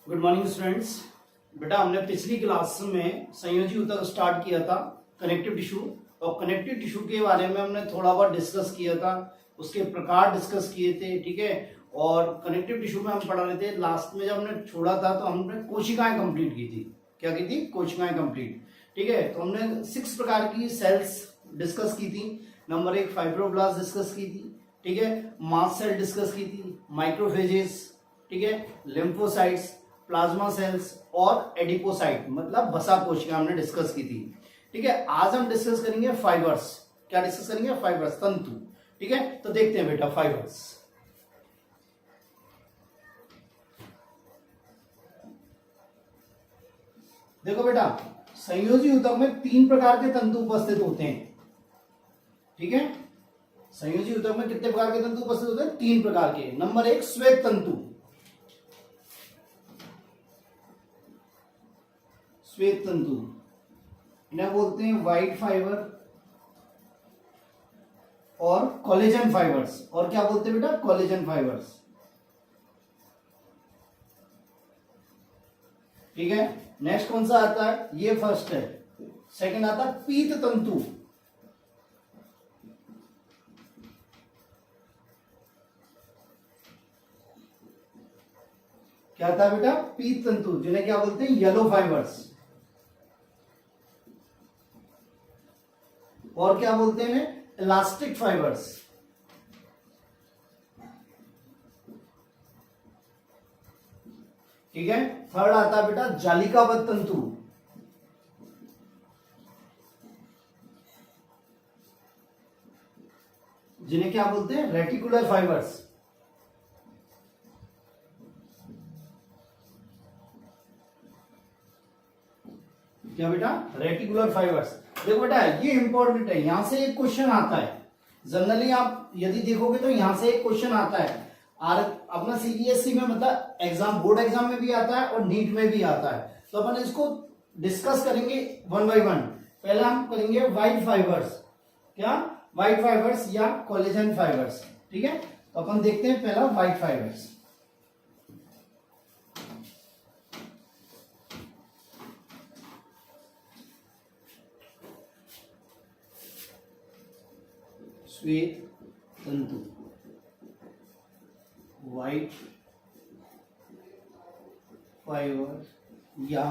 Good morning students. बेटा हमने पिछली क्लास में संयोजी ऊतक स्टार्ट किया था कनेक्टिव टिश्यू, और कनेक्टिव टिश्यू के बारे में हमने थोड़ा बहुत डिस्कस किया था, उसके प्रकार डिस्कस किए थे। ठीक है, और कनेक्टिव टिश्यू में हम पढ़ा रहे थे। लास्ट में जब हमने छोड़ा था तो हमने कोशिकाएं कंप्लीट की थी। क्या की थी? कोशिकाएं कंप्लीट। ठीक है, तो हमने 6 प्रकार की सेल्स डिस्कस की थी। नंबर 1 फाइब्रोब्लास्ट डिस्कस की थी। ठीक है, मास्ट सेल डिस्कस की थी, माइक्रोफेजेस, ठीक है, लिम्फोसाइट्स, प्लाज्मा सेल्स और एडिपोसाइट मतलब वसा कोशिका हमने डिस्कस की थी। ठीक है, आज हम डिस्कस करेंगे फाइबर्स। क्या डिस्कस करेंगे? फाइबर्स, तंतु। ठीक है, तो देखते हैं बेटा फाइबर्स। देखो बेटा, संयोजी ऊतक में 3 प्रकार के तंतु उपस्थित होते हैं। ठीक है, संयोजी ऊतक में कितने प्रकार के तंतु उपस्थित होते हैं? 3 प्रकार के। नंबर 1 श्वेत तंतु। श्वेत तंतु इन्हें बोलते हैं व्हाइट फाइबर और कोलेजन फाइबर्स। और क्या बोलते हैं बेटा? Collagen fibres. ठीक है, नेक्स्ट कौन सा आता है? ये फर्स्ट है। सेकंड आता है पीत तंतु। क्या आता है बेटा? पीत तंतु, जिन्हें क्या बोलते हैं? Yellow fibres. और क्या बोलते हैं? Elastic fibres. ठीक है, थर्ड आता है बेटा जालिकाबद्ध तंतु। जिन्हें क्या बोलते हैं? Reticular fibres. क्या बेटा? Reticular fibres. देखो बेटा, ये इंपॉर्टेंट है, यहां से एक क्वेश्चन आता है। जनरली आप यदि देखोगे तो यहां से एक क्वेश्चन आता है। और अपना सीबीएसई में मतलब एग्जाम, बोर्ड एग्जाम में भी आता है और नीट में भी आता है। तो अपन इसको डिस्कस करेंगे वन बाय वन। पहला हम करेंगे व्हाइट फाइबर्स। क्या? व्हाइट फाइबर्स या कोलेजन फाइबर्स। ठीक है, तो अपन देखते हैं पहला व्हाइट फाइबर्स। श्वेत तंतु, व्हाइट फाइबर या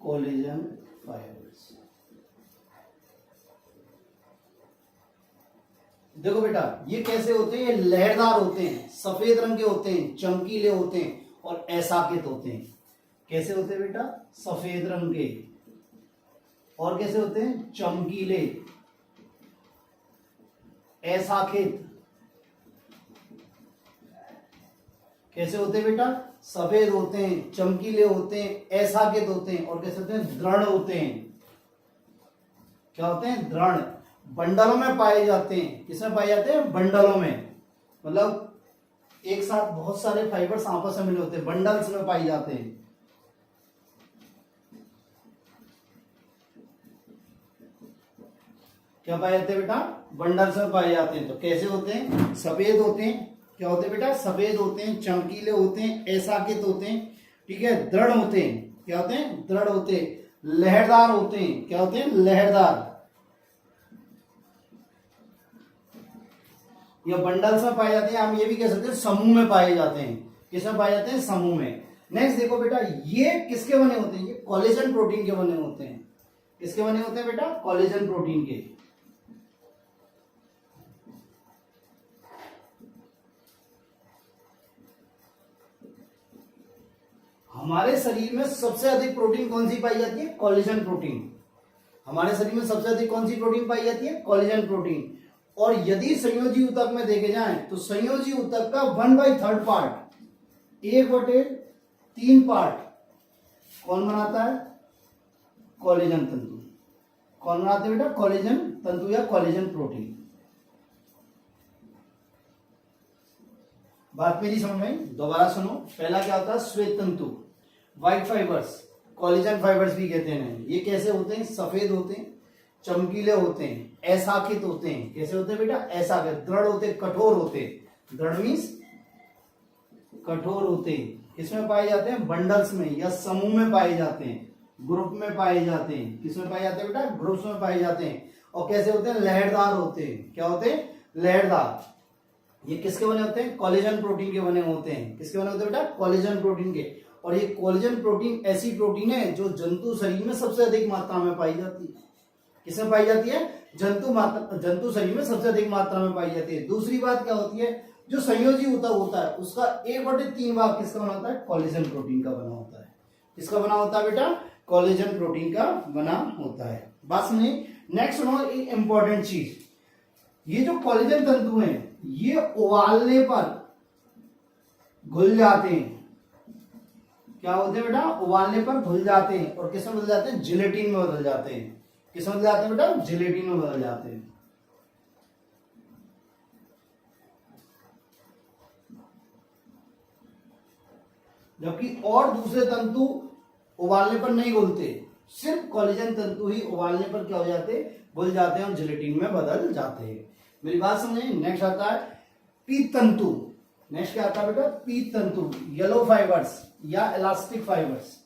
कोलेजन फाइबर्स। देखो बेटा, ये कैसे होते हैं? ये लहरदार होते हैं, सफेद रंग के होते हैं, चमकीले होते हैं और ऐसाकित होते हैं। कैसे होते हैं बेटा? सफेद रंग के। और कैसे होते हैं? चमकीले, ऐसाकित। कैसे होते हैं बेटा? सफेद होते हैं, चमकीले होते हैं, ऐसाकित होते हैं। और कैसे होते हैं? दृढ़ होते हैं। क्या होते हैं? दृढ़। बंडलों में पाए जाते हैं। किसमें पाए जाते हैं? बंडलों में। मतलब एक साथ बहुत सारे फाइबर्स आपस में मिले होते हैं, बंडल्स में पाए जाते हैं। क्या पाए जाते हैं बेटा? बंडल्स में पाए जाते हैं। तो कैसे होते हैं? सफेद होते हैं। क्या होते हैं बेटा? सफेद होते हैं, चमकीले होते हैं, ऐसाकित होते हैं। ठीक है, दृढ़ होते हैं। क्या होते हैं? दृढ़ होते हैं। लहरदार होते हैं। क्या होते हैं? लहरदार। या बंडल्स में पाए जाते हैं। हम ये भी कह सकते हैं समूह में पाए जाते हैं। किसमें पाए जाते हैं? समूह में। नेक्स्ट देखो बेटा, ये किसके बने होते हैं? ये कोलेजन प्रोटीन के बने होते हैं। किसके बने होते हैं बेटा? कोलेजन प्रोटीन के। हमारे शरीर में सबसे अधिक प्रोटीन कौन सी पाई जाती है? Collagen protein. हमारे शरीर में सबसे अधिक कौन सी प्रोटीन पाई जाती है? Collagen protein. और यदि संयोजी ऊतक में देखे जाएं तो संयोजी ऊतक का 1/3 पार्ट, 1/3 पार्ट कौन बनाता है? कोलेजन तंतु। कौन बनाते हैं बेटा? कोलेजन तंतु या कोलेजन प्रोटीन। बात मेरी समझ में? दोबारा सुनो। पहला क्या होता है? श्वेत तंतु, व्हाइट फाइबर्स, कोलेजन फाइबर्स भी कहते हैं। ये कैसे होते हैं? सफेद होते हैं, चमकीले होते हैं, ऐसाकित होते हैं। कैसे होते हैं बेटा? ऐसाकित, दृढ़ होते, कठोर होते। दृढ़ मीन्स कठोर होते हैं। किसमें पाए जाते हैं? बंडल्स में या समूह में पाए जाते हैं, ग्रुप में पाए जाते हैं। किसमें पाए जाते हैं बेटा? ग्रुप्स में पाए जाते हैं। और कैसे होते हैं? लहरदार होते हैं। क्या होते हैं? लहरदार। ये किसके बने होते हैं? कोलेजन प्रोटीन के बने होते हैं। किसके बने होते हैं बेटा? कोलेजन प्रोटीन के। और ये कोलेजन प्रोटीन ऐसी प्रोटीन है जो जंतु शरीर में सबसे अधिक मात्रा में पाई जाती है। किसमें पाई जाती है? जंतु शरीर में सबसे अधिक मात्रा में पाई जाती है। दूसरी बात क्या होती है? जो संयोजी होता है उसका 1/3 भाग किसका बना होता है? कोलेजन प्रोटीन का बना होता है। किसका बना होता है बेटा? कोलेजन प्रोटीन का बना होता है। बात सुनिए। नेक्स्ट सुनो एक इंपॉर्टेंट चीज, ये जो कोलेजन तंतु हैं ये उबालने पर घुल जाते हैं। क्या होते हैं बेटा? उबालने पर घुल जाते हैं। और किसमें बदल जाते हैं? जिलेटिन में बदल जाते हैं। किसमें बदल जाते हैं बेटा? जिलेटिन में बदल जाते हैं। जबकि और दूसरे तंतु उबालने पर नहीं घुलते, सिर्फ कोलेजन तंतु ही उबालने पर क्या हो जाते हैं? घुल जाते हैं और जिलेटिन में बदल जाते हैं। मेरी बात समझे। नेक्स्ट आता है पीत तंतु। नेक्स्ट क्या आता है बेटा? पीत तंतु, येलो फाइबर्स या इलास्टिक फाइबर्स।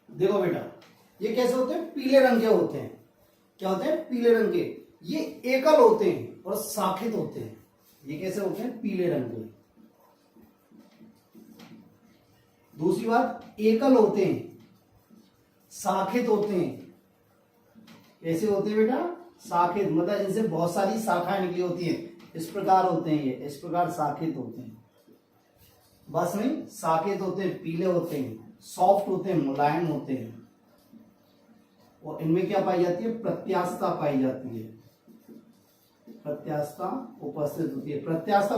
देखो बेटा, ये कैसे होते हैं? पीले रंग के होते हैं। क्या होते हैं? पीले रंग के। ये एकल होते हैं और शाखित होते हैं। ये कैसे होते हैं? पीले रंग के। दूसरी बात, एकल होते हैं, शाखित होते हैं। कैसे होते हैं बेटा? शाखित, मतलब इनसे बहुत सारी शाखाएं निकली होती हैं। इस प्रकार होते हैं, ये इस प्रकार शाखित होते हैं। बस नहीं, शाखित होते हैं, पीले होते हैं, सॉफ्ट होते हैं, मुलायम होते हैं। और इनमें क्या पाई जाती है? प्रत्यास्थता पाई जाती है। प्रत्यास्थता उपस्थित होती है। प्रत्यास्थता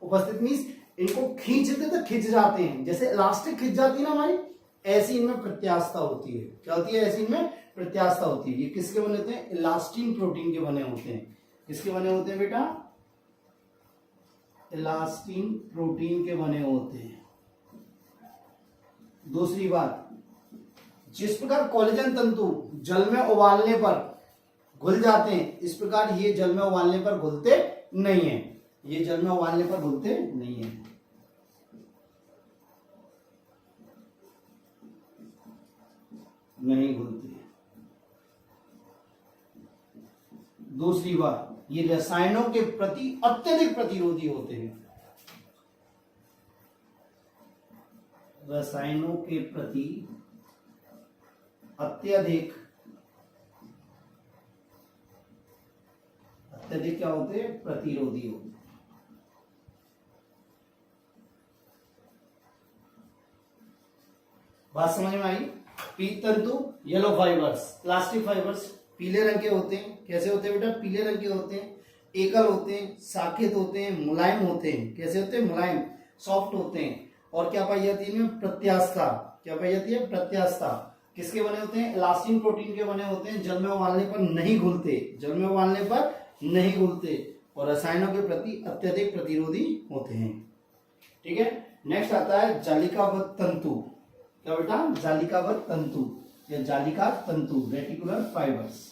उपस्थित मीन्स इनको खींचते तो खिंच जाते हैं। जैसे इलास्टिक खिंच जाती है ना हमारी, ऐसी इनमें प्रत्यास्थता होती है। क्या होती है? ऐसी इनमें प्रत्यास्थता होती है। ये किसके बने होते हैं? इलास्टिन प्रोटीन के बने होते हैं। किसके बने होते हैं बेटा? इलास्टिन प्रोटीन के बने होते हैं। दूसरी बात, जिस प्रकार कोलेजन तंतु जल में उबालने पर घुल जाते हैं, इस प्रकार ये जल में उबालने पर घुलते नहीं है। ये जल में उबालने पर घुलते नहीं है। नहीं घुलते। दूसरी बात, ये रसायनों के प्रति अत्यधिक प्रतिरोधी होते हैं। रसायनों के प्रति अत्यधिक क्या होते हैं? प्रतिरोधी होते हैं। बात समझ में आई? पीत तंतु, येलो फाइबर्स, प्लास्टिक फाइबर्स पीले रंग के होते हैं। कैसे होते हैं बेटा? पीले रंग के होते हैं, एकल होते हैं, शाखित होते हैं, मुलायम होते हैं। कैसे होते हैं? मुलायम, सॉफ्ट होते हैं। और क्या पाई जाती है इनमें? प्रत्यास्थता। क्या पाई जाती है? प्रत्यास्थता। किसके बने होते हैं? इलास्टिन प्रोटीन के बने होते हैं। जल में उबालने पर नहीं घुलते, जल में उबालने पर नहीं घुलते और रसायनों के प्रति अत्यधिक प्रतिरोधी होते हैं। ठीक है। नेक्स्ट आता है जालिकाबद्ध तंतु। क्या बेटा? जालिकाबद्ध तंतु या जालिका तंतु, रेटिकुलर फाइबर्स।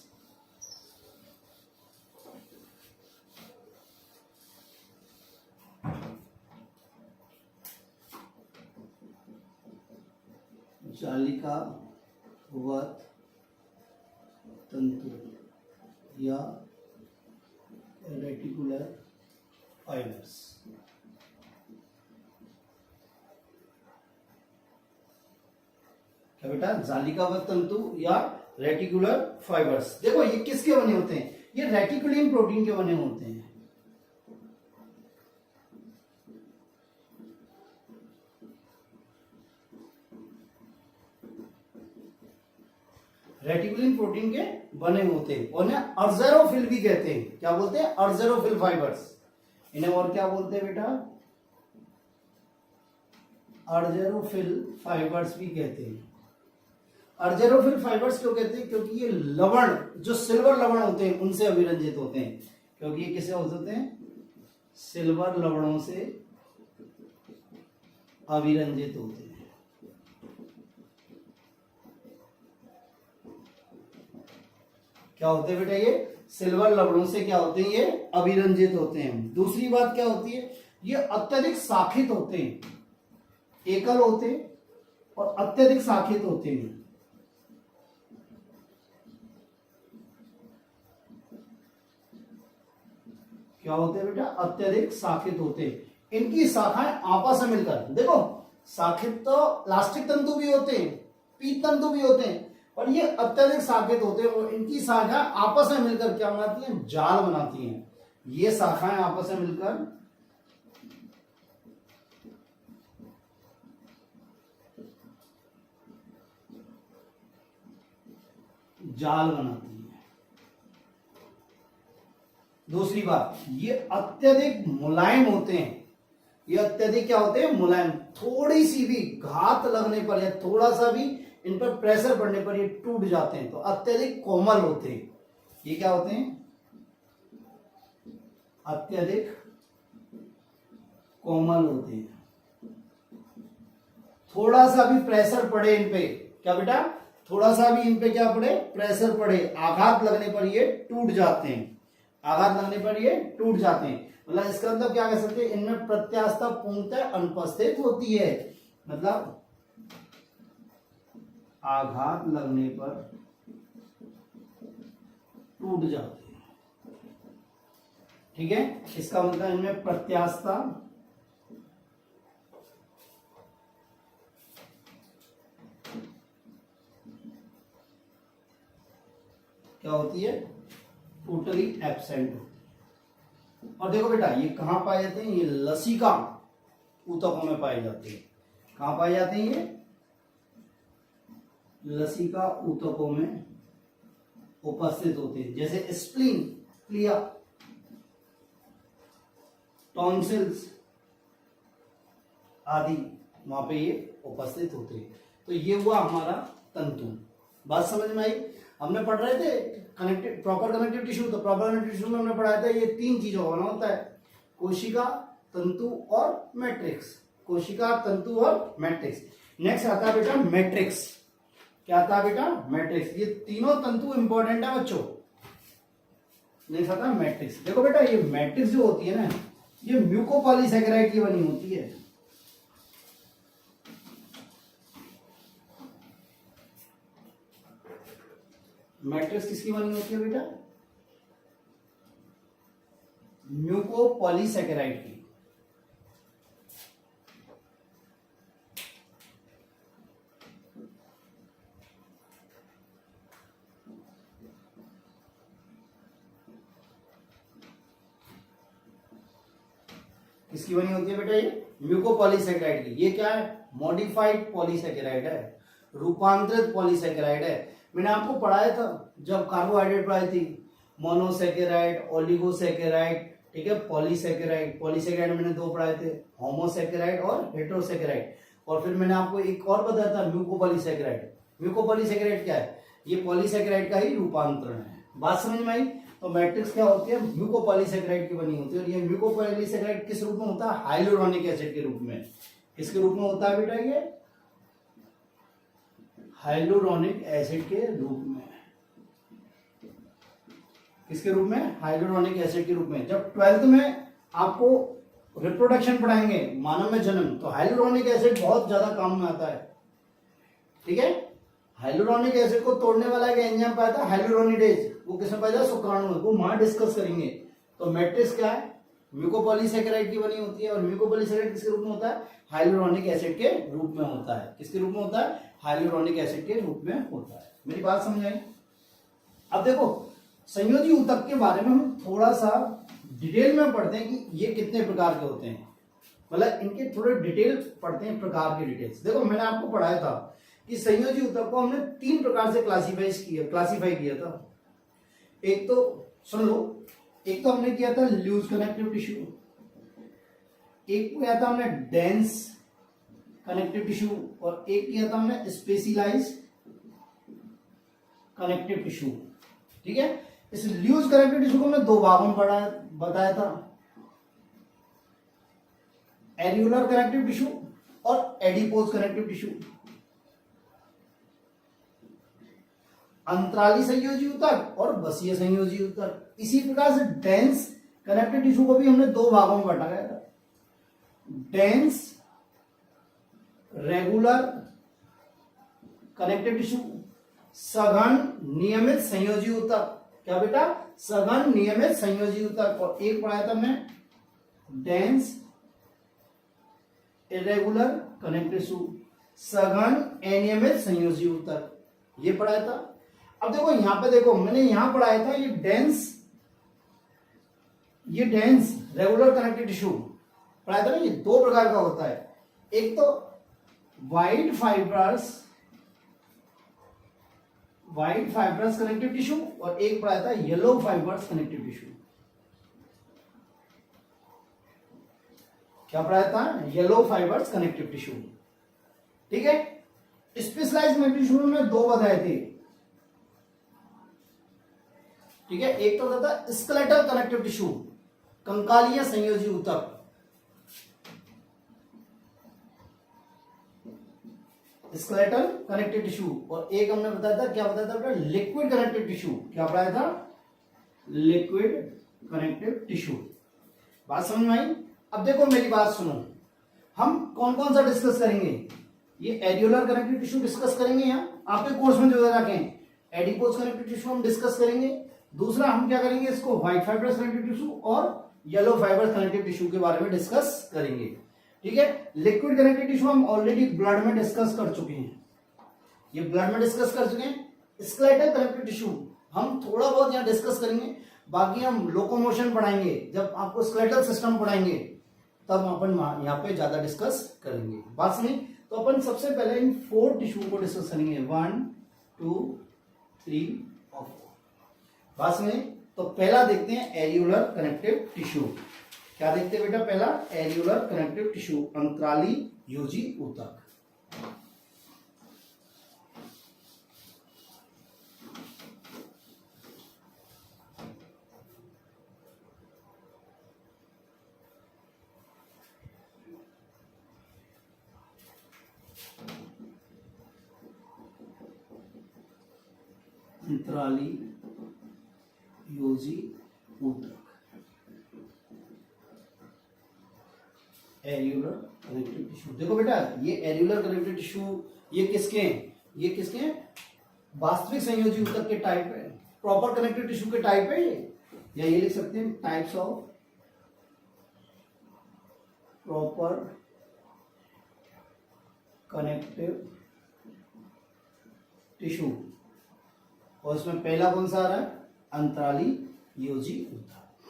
जालिकाबद्ध तंतु या रेटिकुलर फाइबर्स। क्या बेटा? जालिकाबद्ध तंतु या रेटिकुलर फाइबर्स। देखो ये किसके बने होते हैं? ये रेटिकुलिन प्रोटीन के बने होते हैं। रेटिकुलिन प्रोटीन के बने होते हैं। उन्हें अर्जेरोफिल भी कहते हैं। क्या बोलते हैं? अर्जेरोफिल फाइबर्स। इन्हें और क्या बोलते हैं बेटा? अर्जेरोफिल फाइबर्स भी कहते हैं। अर्जेरोफिल फाइबर्स क्यों कहते हैं? क्योंकि ये लवण, जो सिल्वर लवण होते हैं उनसे अभिरंजित होते हैं। क्योंकि ये किससे होते हैं? सिल्वर लवणों से अभिरंजित होते हैं। क्या होते हैं बेटा? ये सिल्वर लवणों से क्या होते हैं? ये अभिरंजित होते हैं। दूसरी बात क्या होती है? ये अत्यधिक शाखित होते हैं, एकल होते हैं और अत्यधिक शाखित होते हैं। क्या होते हैं बेटा? अत्यधिक शाखित होते हैं। इनकी शाखाएं आपस में मिलकर, देखो शाखित तो इलास्टिक तंतु भी होते हैं, पीत तंतु भी होते हैं, और ये अत्यधिक शाखित होते हैं और इनकी शाखाएं आपस में मिलकर क्या बनाती हैं? जाल बनाती हैं। ये शाखाएं आपस में मिलकर जाल बनाती है। दूसरी बात, ये अत्यधिक मुलायम होते हैं। ये अत्यधिक क्या होते हैं? मुलायम। थोड़ी सी भी घात लगने पर या थोड़ा सा भी इन पर प्रेशर पड़ने पर ये टूट जाते हैं। तो अत्यधिक कोमल होते हैं। ये क्या होते हैं? अत्यधिक कोमल होते हैं। थोड़ा सा भी प्रेशर पड़े इन पे, क्या बेटा? थोड़ा सा भी इन पे क्या पड़े? प्रेशर पड़े, आघात लगने पर ये टूट जाते हैं। आघात लगने पर ये टूट जाते हैं। मतलब इसका मतलब क्या कह सकते हैं? इनमें प्रत्यास्थता पूर्णतः अनुपस्थित होती है। मतलब आघात लगने पर टूट जाते हैं। ठीक है, इसका मतलब इनमें प्रत्यास्थता क्या होती है? टोटली एब्सेंट होती है। और देखो बेटा, ये कहां पाए जाते हैं? ये लसिका ऊतकों में पाए जाते हैं। कहां पाए जाते हैं? ये लसिका ऊतकों में उपस्थित होते हैं। जैसे स्प्लीन, प्लिया, टॉन्सिल्स आदि वहां पे ये उपस्थित होते हैं। तो ये हुआ हमारा तंतु। बात समझ में आई? हमने पढ़ रहे थे कनेक्टिव, प्रॉपर कनेक्टिव टिश्यू। तो प्रॉपर कनेक्टिव टिश्यू में हमने पढ़ाया था ये तीन चीजों का बना होता है, कोशिका, तंतु और मैट्रिक्स। कोशिका, तंतु और मैट्रिक्स। नेक्स्ट आता है बेटा मैट्रिक्स। क्या आता है बेटा? मैट्रिक्स। ये तीनों तंतु इंपॉर्टेंट है बच्चों। नेक्स्ट आता है मैट्रिक्स। देखो बेटा, ये मैट्रिक्स जो होती है ना, ये म्यूकोपॉलीसैकेराइड की बनी होती है। मैट्रिक्स किसकी बनी होती है बेटा? म्यूकोपॉलीसैकेराइड की। किसकी बनी होती है बेटा? ये म्यूकोपॉलीसैकेराइड की। ये क्या है? मॉडिफाइड पॉलीसैकेराइड है, रूपांतरित पॉलीसैकेराइड है। मैंने आपको पढ़ाया था जब कार्बोहाइड्रेट पढ़ाई थी, मोनोसैकेराइड, ओलिगोसैकेराइड, ठीक है, पॉलीसैकेराइड। पॉलीसैकेराइड मैंने दो पढ़ाए थे, होमोसैकेराइड और हेटेरोसैकेराइड। और फिर मैंने आपको एक और बताया था म्यूकोपॉलीसैकेराइड। म्यूकोपॉलीसैकेराइड क्या है? ये पॉलीसैकेराइड का ही रूपांतरण है। बात समझ में आई? तो मैट्रिक्स क्या होती है? म्यूकोपॉलीसैकेराइड की बनी होती है। और ये म्यूकोपॉलीसैकेराइड किस रूप में होता है? हाइलुरोनिक एसिड के रूप में। किसके रूप में होता है बेटा? ये हाइलुरोनिक एसिड के रूप में। किसके रूप में? हाइलुरोनिक एसिड के रूप में। जब 12th में आपको रिप्रोडक्शन पढ़ाएंगे, मानव में जन्म, तो हाइलुरोनिक एसिड बहुत ज्यादा काम में आता है। ठीक है, हाइलुरोनिक एसिड को तोड़ने वाला एक एंजाइम पाया था हाइलुरोनिडेज। वो किसमें पाया था? शुक्राणु में। वो वहां डिस्कस करेंगे। तो मैट्रिक्स क्या है? म्यूकोपॉलीसैकेराइड की बनी होती है। और म्यूकोपॉलीसैकेराइड किसके रूप में होता है? हाइलुरोनिक एसिड के रूप में होता है। किसके रूप में होता है? हाइलुरोनिक एसिड के रूप में होता है। मेरी बात समझ आई? अब देखो, संयोजी ऊतक के बारे में हम थोड़ा सा डिटेल में पढ़ते हैं कि ये कितने प्रकार के होते हैं। मतलब इनके थोड़े डिटेल पढ़ते हैं, प्रकार के डिटेल्स। देखो, मैंने आपको पढ़ाया था कि संयोजी ऊतक को हमने तीन प्रकार से क्लासीफाई किया था। एक तो सुन लो, एक तो हमने किया था लूज कनेक्टिव टिश्यू, एक को किया था हमने डेंस कनेक्टिव टिश्यू और एक किया था हमने स्पेशलाइज्ड कनेक्टिव टिश्यू। ठीक है, इस लूज कनेक्टिव टिश्यू को हमने दो भागों में बताया था, एरियुलर कनेक्टिव टिश्यू और एडिपोज कनेक्टिव टिश्यू। अंतराली संयोजी ऊतक और बसीय संयोजी ऊतक। इसी प्रकार से डेंस कनेक्टिव टिश्यू को भी हमने दो भागों में बांटा गया था, डेंस रेगुलर कनेक्टिव टिश्यू, सघन नियमित संयोजी ऊतक। क्या बेटा? सघन नियमित संयोजी ऊतक। और एक पढ़ाया था हमने डेंस इरेगुलर कनेक्टिव टिश्यू, सघन अनियमित संयोजी ऊतक, ये पढ़ाया था। अब देखो यहां पे, देखो मैंने यहां पढ़ाया था ये डेंस रेगुलर कनेक्टिव टिश्यू पढ़ाया था ना, ये दो प्रकार का होता है, एक तो वाइड फाइब्रस कनेक्टिव टिश्यू और एक पढ़ाया था येलो फाइबर्स कनेक्टिव टिश्यू। क्या पढ़ाया था? Yellow fibres connective tissue. ठीक है, स्पेशलाइज्ड कनेक्टिव टिश्यू में दो बताए थे। ठीक है, एक तो होता था स्केलेटल कनेक्टिव टिश्यू, कंकालीय संयोजी ऊतक, स्केलेटल कनेक्टिव टिश्यू, और एक हमने बताया था, क्या बताया था? Liquid connective tissue. क्या पढ़ाया था? Liquid connective tissue. बात समझ में आई? अब देखो मेरी बात सुनो, हम कौन कौन सा डिस्कस करेंगे? ये एरियुलर कनेक्टिव टिश्यू डिस्कस करेंगे, यहाँ आपके कोर्स में जो दे रखे हैं, एडिपोज कनेक्टिव टिश्यू हम डिस्कस करेंगे। दूसरा हम क्या करेंगे, इसको व्हाइट फाइबरस कनेक्टिव टिश्यू और येलो फाइबर्स कनेक्टिव टिश्यू के बारे में डिस्कस करेंगे। ठीक है, लिक्विड कनेक्टिव टिश्यू हम ऑलरेडी ब्लड में डिस्कस कर चुके हैं, ये ब्लड में डिस्कस कर चुके हैं। स्केलेटल कनेक्टिव टिश्यू हम थोड़ा बहुत यहाँ डिस्कस करेंगे, बाकी हम लोकोमोशन पढ़ाएंगे, जब आपको स्केलेटल सिस्टम पढ़ाएंगे तब अपन यहाँ पे ज्यादा डिस्कस करेंगे। बात सुनी? तो अपन सबसे पहले इन 4 टिश्यू को डिस्कस करेंगे, 1 2 3 और 4। बात सुनी? तो पहला देखते हैं एरियुलर कनेक्टिव टिश्यू। क्या देखते हैं बेटा? पहला एरियुलर कनेक्टिव टिश्यू, अंतराली योजी ऊतक। अंतराली योजी ऊतक, एरियुलर कनेक्टिव टिश्यू। देखो बेटा, ये एरियुलर कनेक्टिव टिश्यू ये किसके हैं? ये किसके हैं? वास्तविक संयोजी ऊतक के टाइप है, प्रॉपर कनेक्टिव टिश्यू के टाइप है ये, या ये लिख सकते हैं types of proper connective tissue. और इसमें पहला कौन सा आ रहा है? अंतराली योजी ऊतक।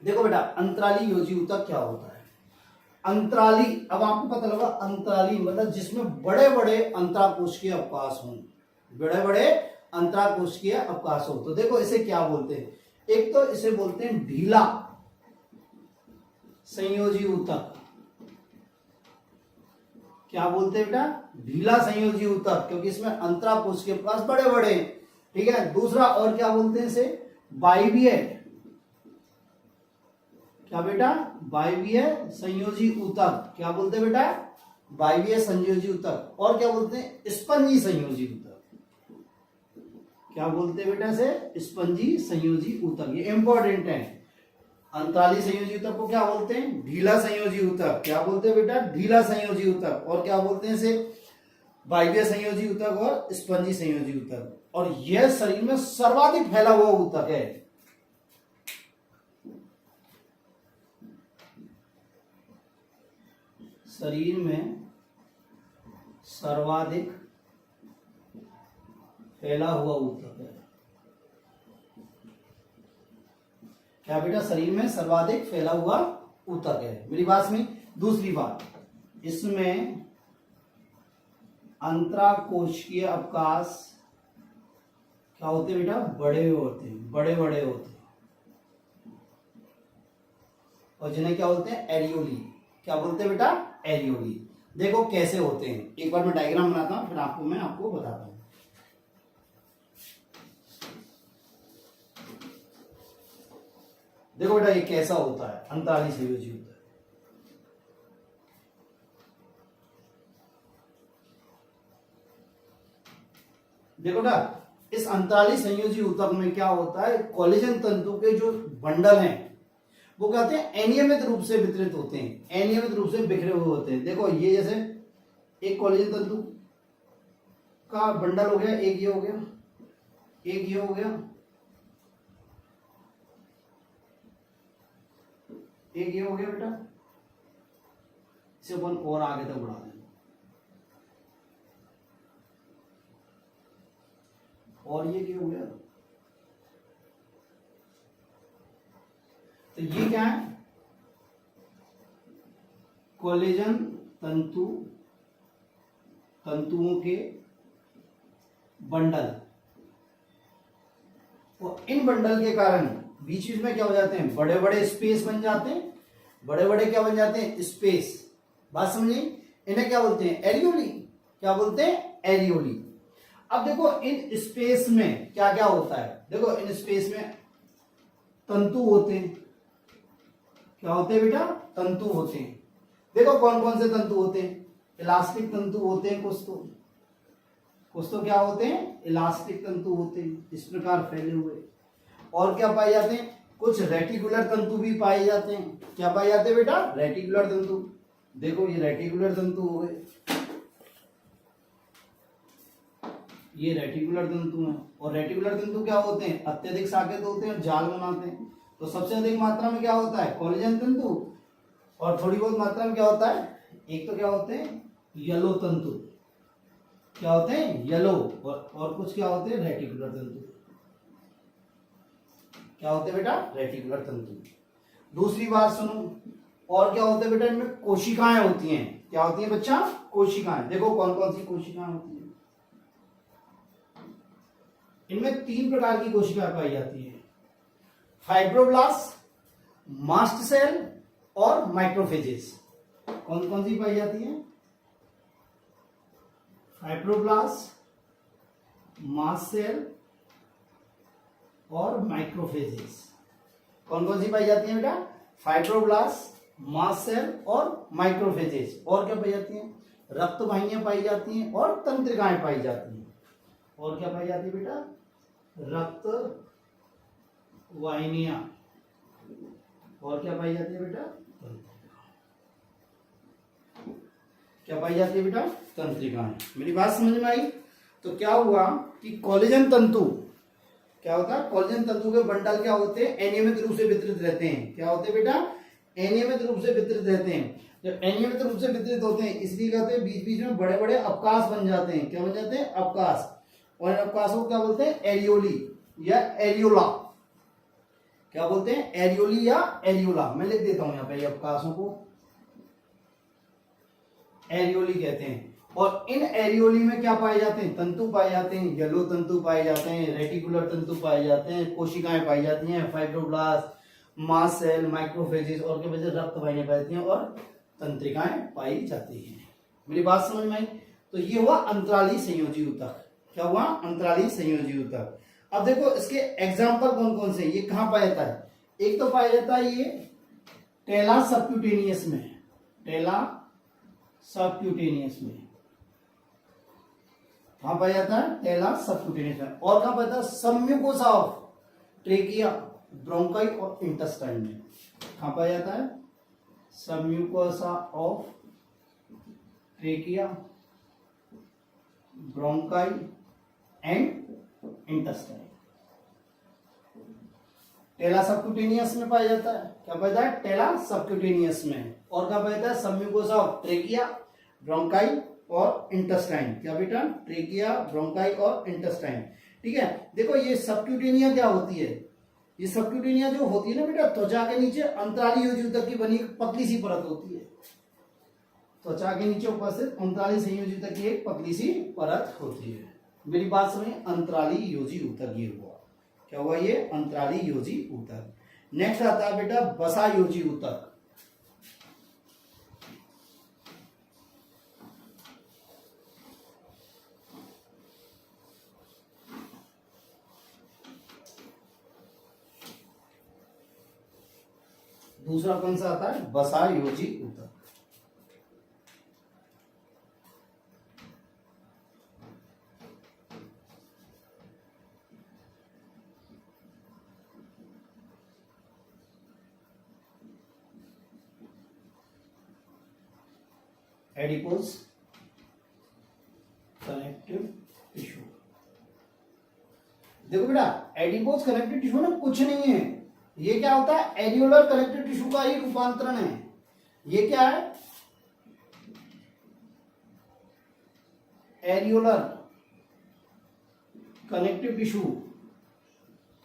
देखो बेटा, अंतराली योजी ऊतक क्या होता है? अंतराली, अब आपको पता लगा अंतराली मतलब जिसमें बड़े बड़े अंतराकोशिकीय अवकाश हों, बड़े बड़े अंतराकोशिकीय अवकाश हो। तो देखो इसे क्या बोलते हैं? एक तो इसे बोलते हैं ढीला संयोजी ऊतक। क्या बोलते हैं बेटा? ढीला संयोजी ऊतक, क्योंकि इसमें अंतराकोशिकीय अवकाश बड़े बड़े। ठीक है, दूसरा और क्या बोलते हैं इसे? वायवीय। क्या बेटा? वायवीय संयोजी ऊतक। क्या बोलते हैं बेटा? वायवीय संयोजी ऊतक। और क्या बोलते हैं? स्पंजी संयोजी ऊतक। क्या बोलते हैं बेटा इसे? स्पंजी संयोजी ऊतक। ये इंपॉर्टेंट है। अंतराली संयोजी ऊतक को क्या बोलते हैं? ढीला संयोजी ऊतक। क्या बोलते हैं बेटा? ढीला संयोजी ऊतक। और क्या बोलते हैं इसे? वायवीय संयोजी ऊतक और स्पंजी संयोजी ऊतक। और यह शरीर में सर्वाधिक फैला हुआ ऊतक है। शरीर में सर्वाधिक फैला हुआ ऊतक है। क्या बेटा? शरीर में सर्वाधिक फैला हुआ ऊतक है। मेरी बात में दूसरी बात, इसमें अंतराकोशिकीय अवकाश क्या होते हैं बेटा? बड़े होते हैं, बड़े बड़े होते हैं, और जिन्हें क्या बोलते हैं? एरियोली। क्या बोलते हैं बेटा? एरियोली। देखो कैसे होते हैं, एक बार मैं डायग्राम बनाता हूं फिर आपको बताता हूं। देखो बेटा ये कैसा होता है, अंतराली संयोजी होता है। देखो ना, इस अंतराली संयोजी ऊतक में क्या होता है, कोलेजन तंतु के जो बंडल हैं वो कहते हैं अनियमित रूप से वितरित होते हैं, अनियमित रूप से बिखरे हुए होते हैं। देखो ये जैसे एक कोलेजन तंतु का बंडल हो गया, एक ये हो गया, एक ये हो गया, एक ये हो गया बेटा, इसे अपन और आगे तक बढ़ा देंगे, और ये क्या हो गया, तो ये क्या है, कोलेजन तंतुओं के बंडल। और इन बंडल के कारण बीच बीच में क्या हो जाते हैं, बड़े बड़े स्पेस बन जाते हैं, बड़े बड़े क्या बन जाते हैं, स्पेस। बात समझिए, इन्हें क्या बोलते हैं, एरियोली। क्या बोलते हैं, एरियोली। अब देखो इन स्पेस में क्या क्या होता है, देखो इन स्पेस में तंतु होते हैं। क्या होते हैं बेटा, तंतु होते हैं। देखो कौन कौन से तंतु होते हैं, इलास्टिक तंतु होते हैं, कुछ तो क्या होते हैं, इलास्टिक तंतु होते हैं, इस प्रकार फैले हुए। और क्या पाए जाते हैं, कुछ रेटिकुलर तंतु भी पाए जाते हैं। क्या पाए जाते हैं बेटा, रेटिकुलर तंतु। देखो ये रेटिकुलर तंतु हो गए, ये रेटिकुलर तंतु हैं। और रेटिकुलर तंतु क्या होते हैं, अत्यधिक साकेत होते हैं और जाल बनाते हैं। तो सबसे अधिक मात्रा में क्या होता है, कोलेजन तंतु, और थोड़ी बहुत मात्रा में क्या होता है, एक तो क्या होते हैं येलो तंतु, क्या होते हैं येलो, और कुछ क्या होते हैं रेटिकुलर तंतु। क्या होते हैं बेटा, रेटिकुलर तंतु। दूसरी बात सुनो, और क्या होता है बेटा, इनमें कोशिकाएं होती हैं। क्या होती हैं बच्चा, कोशिकाएं। देखो कौन कौन सी कोशिकाएं होती हैं, इनमें 3 प्रकार की कोशिकाएं पाई जाती है, फाइब्रोब्लास्ट, मास्ट सेल और माइक्रोफेजेस। कौन कौन सी पाई जाती है, फाइब्रोब्लास्ट, मास्ट सेल और माइक्रोफेजेस। कौन कौन सी पाई जाती है बेटा, फाइब्रोब्लास्ट, मास्ट सेल और माइक्रोफेजेस। और क्या पाई जाती हैं, रक्त वाहिनियां पाई जाती हैं और तंत्रिकाएं पाई जाती हैं। और क्या पाई जाती है बेटा, रक्त वाहिनियां, और क्या पाई जाती है बेटा, क्या पाई जाती है बेटा, तंत्रिकाएं। मेरी बात समझ में आई। तो क्या हुआ कि कोलेजन तंतु क्या होता है, कोलेजन तंतु के बंडल क्या होते हैं, अनियमित रूप से वितरित रहते हैं। क्या होते हैं बेटा, अनियमित रूप से वितरित रहते हैं। जब अनियमित रूप से वितरित होते हैं इसलिए कहते हैं बीच बीच में बड़े बड़े अवकाश बन जाते हैं। क्या बन जाते हैं, अवकाश। और इन अवकाशों को क्या बोलते हैं, एरियोली या एरियोला। क्या बोलते हैं, एरियोली या एरियोला। मैं लिख देता हूं यहाँ पे अवकाशों को एरियोली कहते हैं। और इन एरियोली में क्या पाए जाते हैं, तंतु पाए जाते हैं, येलो तंतु पाए जाते हैं, रेटिकुलर तंतु पाए जाते हैं, कोशिकाएं पाई जाती हैं, फाइब्रोब्लास्ट, मास्ट सेल, माइक्रोफेजेस, और क्या बचे, रक्त वाहिनियां पाई जाती हैं और तंत्रिकाएं पाई जाती हैं। मेरी बात समझ में आई। तो ये हुआ अंतराली संयोजी ऊतक। क्या हुआ, अंतराली संयोजी ऊतक। अब देखो इसके एग्जाम्पल कौन कौन से, ये कहां पाया जाता है, एक तो पाया जाता है ये टेला सबक्यूटेनियस में, टेला सबक्यूटेनियस में कहां पाया जाता है, टेला सबक्यूटेनियस में। और कहां पाया जाता है, सबम्यूकोसा ऑफ ट्रेकिया, ब्रोंकाई और इंटेस्टाइन में। कहां पाया जाता है, submucosa of trachea, bronchi and intestine. Tela subcutaneous में पाया जाता है। क्या पाया जाता है, टेला सबक्यूटेनियस में। और क्या पाया जाता है, सबम्यूकोसा ऑफ ट्रेकिया, ब्रोंकाई और इंटेस्टाइन। क्या बेटा, ट्रेकिया, ब्रोंकाई और इंटेस्टाइन। ठीक है। देखो ये सबक्यूटेनिया क्या होती है, ये सबक्यूटेनिया जो होती है ना बेटा, त्वचा के नीचे अंतराली संयोजी ऊतक की बनी पतली सी परत होती है। त्वचा के नीचे उपस्थित अंतराली संयोजी ऊतक की एक पतली सी परत होती है। मेरी बात सुनिए, अंतराली योजी ऊतक ये हुआ। क्या हुआ, ये अंतराली योजी ऊतक। नेक्स्ट आता है बेटा वसा योजी ऊतक। दूसरा कौन सा आता है, वसायोजी ऊतक। Adipose connective tissue. देखो बेटा, एडिपोज कनेक्टिव टिश्यू ना कुछ नहीं है, ये क्या होता है, एरियोलर कनेक्टिव टिश्यू का ही रूपांतरण है। ये क्या है, एरियोलर कनेक्टिव टिश्यू,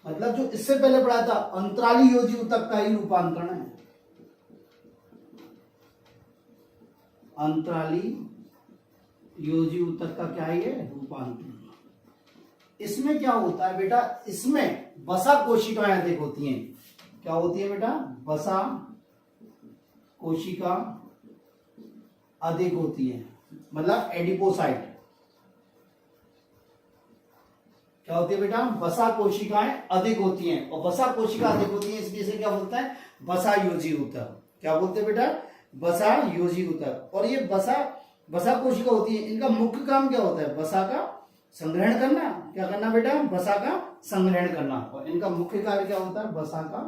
मतलब जो इससे पहले पढ़ा था अंतराली योजी ऊतक का ही रूपांतरण है। अंतराली योजी ऊतक का क्या है, रूपांतरण। इसमें क्या होता है बेटा, इसमें वसा कोशिकाएं अधिक होती हैं। क्या होती है बेटा, वसा कोशिका अधिक होती है, मतलब एडिपोसाइट। क्या होती है बेटा, वसा कोशिकाएं अधिक होती हैं, और वसा कोशिका अधिक होती है इसलिए से क्या बोलता है, वसा योजी ऊतक। क्या बोलते हैं बेटा, वसा योजी ऊतक। और ये वसा कोशिका होती है, इनका मुख्य काम क्या होता है, वसा का संग्रहण करना। क्या करना बेटा, वसा का संग्रहण करना। और इनका मुख्य कार्य क्या होता है, वसा का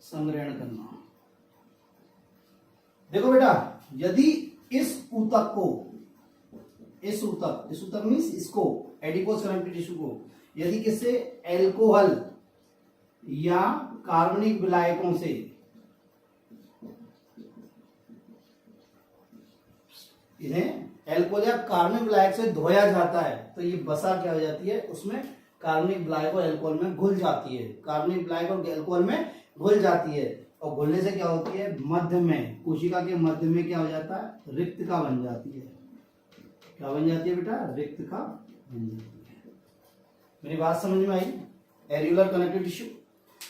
संग्रहण करना। देखो बेटा, यदि इस ऊतक को, इस ऊतक मीन्स इसको, एडिपोज कनेक्टिव टिश्यू को, यदि किससे, एल्कोहल या कार्बनिक विलायकों से, इन्हें एल्कोहल या कार्बनिक विलायक से धोया जाता है, तो ये वसा क्या हो जाती है, उसमें कार्बनिक विलायक और एल्कोहल में घुल जाती है। कार्बनिक विलायक और एल्कोहल में घुल जाती है, और घुलने से क्या होती है, मध्य में, कोशिका के मध्य में क्या हो जाता है, रिक्तका बन जाती है। क्या बन जाती है बेटा, रिक्तका बन जाती है। मेरी बात समझ में आई। एरियोलर कनेक्टिव टिश्यू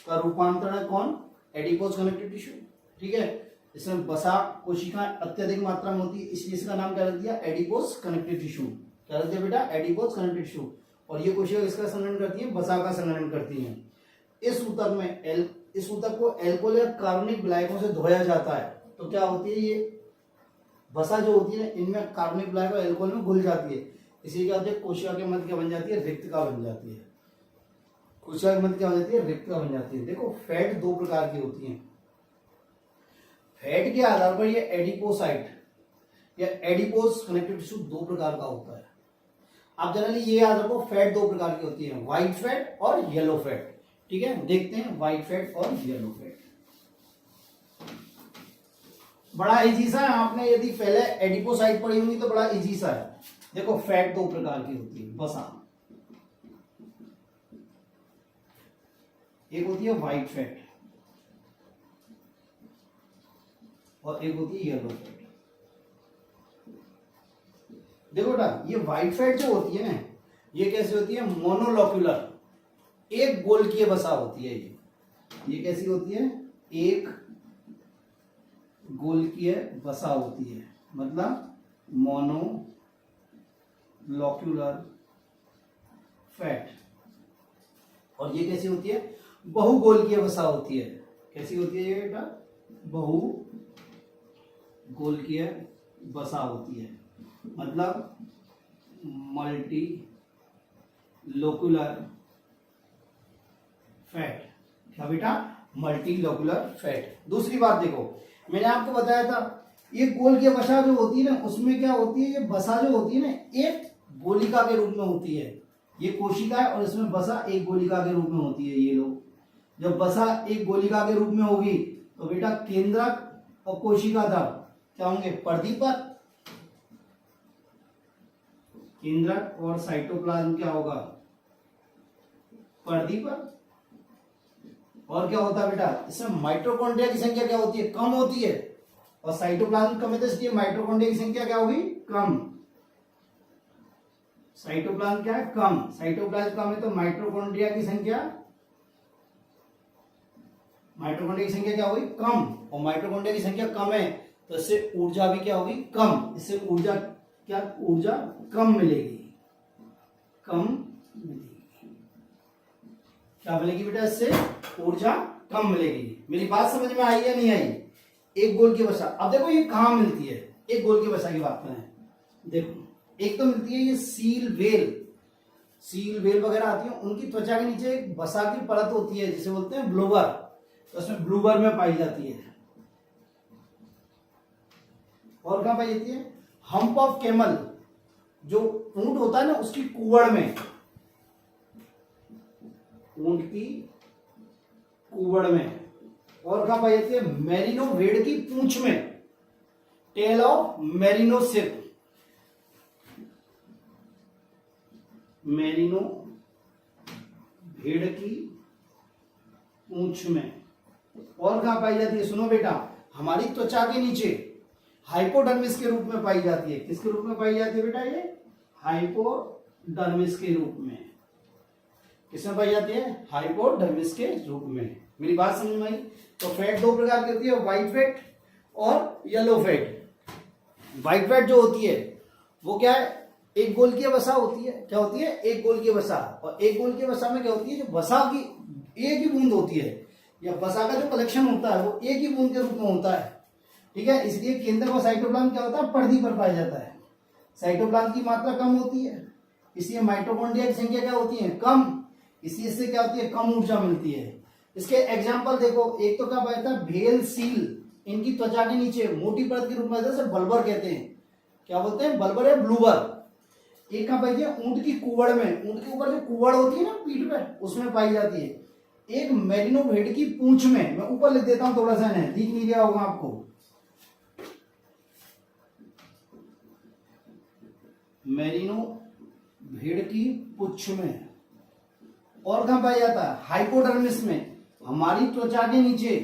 का रूपांतरण है कौन, एडिपोज कनेक्टिव टिश्यू। ठीक है, इसमें वसा कोशिकाएं अत्यधिक मात्रा में होती है, इसलिए इसका नाम क्या रख दिया, एडिपोज कनेक्टिव टिश्यू। क्या रख दिया बेटा, एडिपोज कनेक्टिव टिश्यू। और ये कोशिका किसका संग्रहण करती है, वसा का संग्रहण करती है। इस ऊतक में इस ऊतक को एल्कोहल या कार्बनिक विलायकों से धोया जाता है, तो क्या होती है, ये वसा जो होती है इनमें कार्बनिक विलायक और एल्कोहल में घुल जाती है। इसी क्या होती है, कोशिका के मध्य क्या बन जाती है, रिक्तका बन जाती है। कोशिका के मध्य क्या हो जाती है, रिक्तका बन जाती है। देखो, फैट दो प्रकार की होती है। फैट के आधार पर ये एडिपोसाइट या एडिपोज कनेक्टिव टिश्यू दो प्रकार का होता है। आप जनरली ये याद रखो, फैट दो प्रकार की होती है, व्हाइट फैट और येलो फैट। ठीक है, देखते हैं व्हाइट फैट और येलो फैट। बड़ा इजी सा है, आपने यदि पहले एडिपोसाइट पढ़ी होंगी तो बड़ा इजी सा है। देखो, फैट दो प्रकार की होती है, वसा, एक होती है व्हाइट फैट और एक होती है येलो फैट। देखो बेटा, ये व्हाइट फैट जो होती है ना, ये कैसी होती है, मोनोलोक्यूलर, एक गोलकीय वसा होती है। ये कैसी होती है, एक गोलकीय वसा होती है, मतलब मोनोलोक्यूलर फैट। और ये कैसी होती है, बहुगोलकीय वसा होती है। कैसी होती है ये बेटा, बहुगोलकीय वसा होती है, मतलब मल्टी लोकुलर फैट। क्या बेटा, मल्टी लोकुलर फैट। दूसरी बात देखो, मैंने आपको बताया था ये गोलकीय वसा जो होती है ना, उसमें क्या होती है, ये वसा जो होती है ना, एक गोलिका के रूप में होती है। ये कोशिका है और इसमें वसा एक गोलिका के रूप में होती है। ये लोग, जब वसा एक गोलिका के रूप में होगी तो बेटा केंद्रक और कोशिका तक क्या होंगे, पर्दीपक। केंद्रक और साइटोप्लाज्म क्या होगा, पर्दीपक। और क्या होता है बेटा, इसमें माइटोकॉन्ड्रिया की संख्या क्या होती है, कम होती है, और साइटोप्लाज्म कम है तो इसलिए माइटोकॉन्ड्रिया की संख्या क्या होगी, कम। साइटोप्लाज्म क्या है, कम। साइटोप्लाज्म कम है तो माइटोकॉन्ड्रिया की संख्या क्या होगी, कम। और माइटोकॉन्ड्रिया की संख्या कम है तो इससे ऊर्जा भी क्या होगी, कम। इससे ऊर्जा कम मिलेगी, क्या मिलेगी बेटा, इससे ऊर्जा कम मिलेगी। मेरी बात समझ में आई या नहीं आई? एक गोल की वसा, अब देखो ये कहाँ मिलती है, एक गोल की वसा की बात करें, देखो एक तो मिलती है ये सील वेल वगैरह आती है, उनकी त्वचा के नीचे एक वसा की परत होती है जिसे बोलते हैं ब्लोबर, तो उसमें ब्लूबर में पाई जाती है। और कहां पाई जाती है? हम्प ऑफ कैमल, जो ऊंट होता है ना उसकी कुवड़ में, ऊंट की कुवड़ में। और कहां पाई जाती है? मेरिनो भेड़ की पूंछ में, tail of merino sheep, merino भेड़ की पूंछ में। और कहां पाई जाती है? सुनो बेटा, हमारी त्वचा के नीचे हाइपोडर्मिस के रूप में पाई जाती है। किसके रूप में पाई जाती है बेटा? ये हाइपोडर्मिस के रूप में। किसमें पाई जाती है? हाइपोडर्मिस के रूप में। मेरी बात समझ में आई? तो फैट दो प्रकार की होती है, व्हाइट फैट और येलो फैट। व्हाइट फैट जो होती है वो क्या है? एक गोल की वसा होती है। क्या होती है? एक गोल की वसा। और एक गोल की वसा में क्या होती है? जो वसा की एक ही बूंद होती है, या वसा का जो कलेक्शन होता है वो एक ही बूंद के रूप में होता है, ठीक है। इसलिए केंद्र का साइटोप्लाज्म क्या होता है? परिधि पर पाया जाता है। साइटोप्लाज्म की मात्रा कम होती है, इसलिए माइटोकॉन्ड्रिया की संख्या क्या होती है? कम। इसलिए इससे क्या होती है? कम ऊर्जा मिलती है। इसके एग्जाम्पल देखो, एक तो क्या पाया था? भेल सील, इनकी त्वचा के नीचे मोटी परत के रूप में बल्बर कहते हैं। क्या बोलते हैं? बल्बर या ब्लूबर। एक कहां पाई जाती है? ऊंट की कुवड़ में, ऊंट के ऊपर जो कुवड़ होती है ना पीठ पे, उसमें पाई जाती है। एक मेरिनो भेड़ की पूंछ में, मैं ऊपर लिख देता हूं थोड़ा सा, है दिख नहीं गया होगा आपको, मेरिनो भेड़ की पूंछ में। और कहां पाया जाता है? हाइपोडर्मिस में, हमारी त्वचा के नीचे।